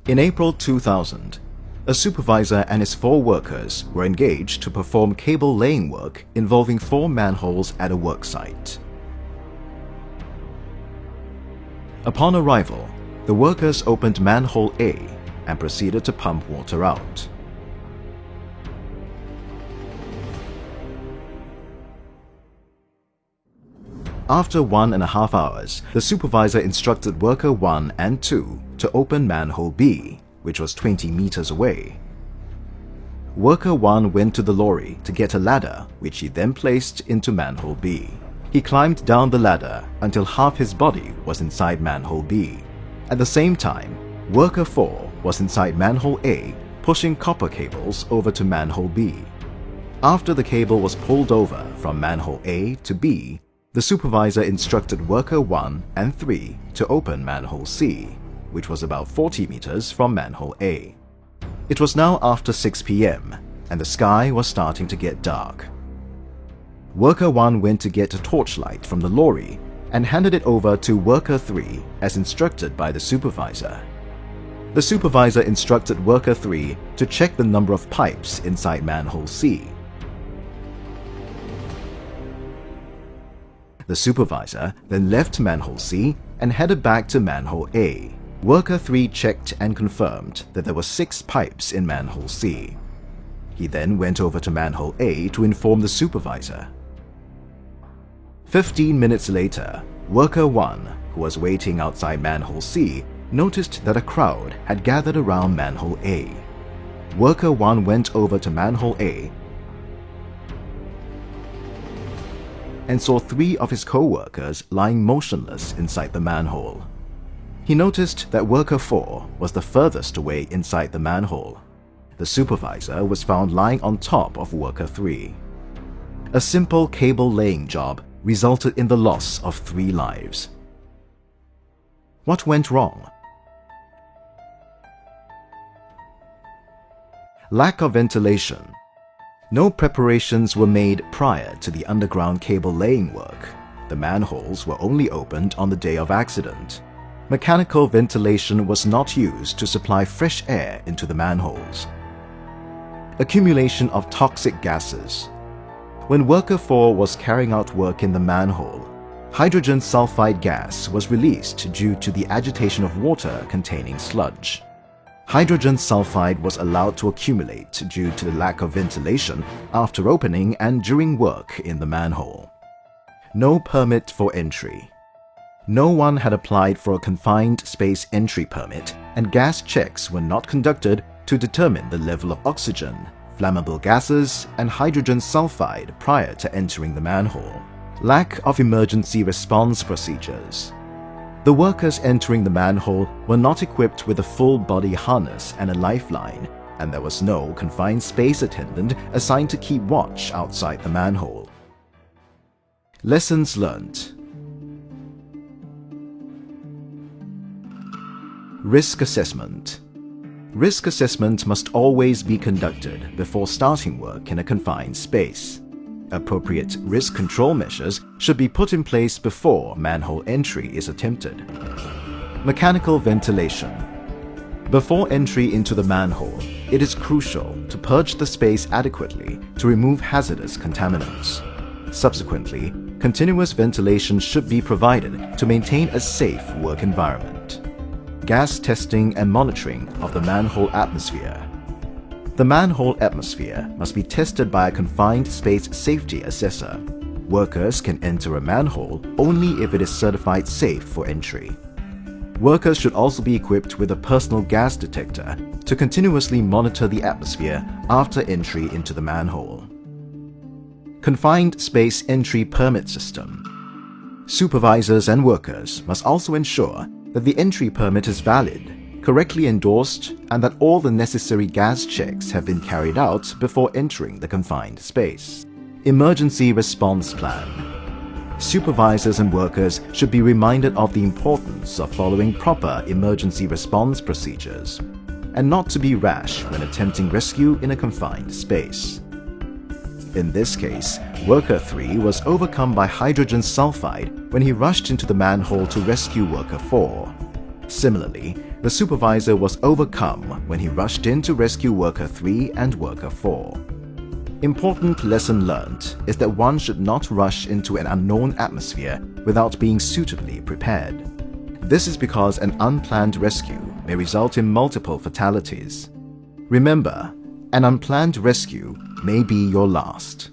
In April 2000, a supervisor and his 4 workers were engaged to perform cable laying work involving 4 manholes at a work site. Upon arrival, the workers opened manhole A and proceeded to pump water out. After 1.5 hours, the supervisor instructed worker 1 and 2 to open manhole B, which was 20 meters away. Worker 1 went to the lorry to get a ladder, which he then placed into manhole B. He climbed down the ladder until half his body was inside manhole B. At the same time, worker 4 was inside manhole A, pushing copper cables over to manhole B. After the cable was pulled over from manhole A to B, the supervisor instructed worker 1 and 3 to open manhole C, which was about 40 meters from manhole A. It was now after 6 p.m. and the sky was starting to get dark. Worker 1 went to get a torchlight from the lorry and handed it over to worker 3 as instructed by the supervisor. The supervisor instructed worker 3 to check the number of pipes inside manhole C. The supervisor then left manhole C and headed back to manhole A. Worker 3 checked and confirmed that there were 6 pipes in manhole C. He then went over to manhole A to inform the supervisor. 15 minutes later, worker 1, who was waiting outside manhole C, noticed that a crowd had gathered around manhole A. Worker 1 went over to manhole A and saw 3 of his co-workers lying motionless inside the manhole. He noticed that worker 4 was the furthest away inside the manhole. The supervisor was found lying on top of worker 3. A simple cable laying job resulted in the loss of 3 lives. What went wrong? Lack of ventilation. No preparations were made prior to the underground cable laying work. The manholes were only opened on the day of accident. Mechanical ventilation was not used to supply fresh air into the manholes. Accumulation of toxic gases. When worker 4 was carrying out work in the manhole, hydrogen sulfide gas was released due to the agitation of water containing sludge. Hydrogen sulfide was allowed to accumulate due to the lack of ventilation after opening and during work in the manhole. No permit for entry. No one had applied for a confined space entry permit, and gas checks were not conducted to determine the level of oxygen, flammable gases, and hydrogen sulfide prior to entering the manhole. Lack of emergency response procedures. The workers entering the manhole were not equipped with a full-body harness and a lifeline, and there was no confined space attendant assigned to keep watch outside the manhole. Lessons learned. Risk assessment. Risk assessment must always be conducted before starting work in a confined space. Appropriate risk control measures should be put in place before manhole entry is attempted. Mechanical ventilation. Before entry into the manhole, it is crucial to purge the space adequately to remove hazardous contaminants. Subsequently, continuous ventilation should be provided to maintain a safe work environment. Gas testing and monitoring of the manhole atmosphere. The manhole atmosphere must be tested by a confined space safety assessor. Workers can enter a manhole only if it is certified safe for entry. Workers should also be equipped with a personal gas detector to continuously monitor the atmosphere after entry into the manhole. Confined space entry permit system. Supervisors and workers must also ensure that the entry permit is valid, correctly endorsed, and that all the necessary gas checks have been carried out before entering the confined space. Emergency response plan. Supervisors and workers should be reminded of the importance of following proper emergency response procedures, and not to be rash when attempting rescue in a confined space. In this case, worker 3 was overcome by hydrogen sulfide when he rushed into the manhole to rescue worker 4. Similarly, The supervisor was overcome when he rushed in to rescue Worker 3 and Worker 4. Important lesson learned is that one should not rush into an unknown atmosphere without being suitably prepared. This is because an unplanned rescue may result in multiple fatalities. Remember, an unplanned rescue may be your last.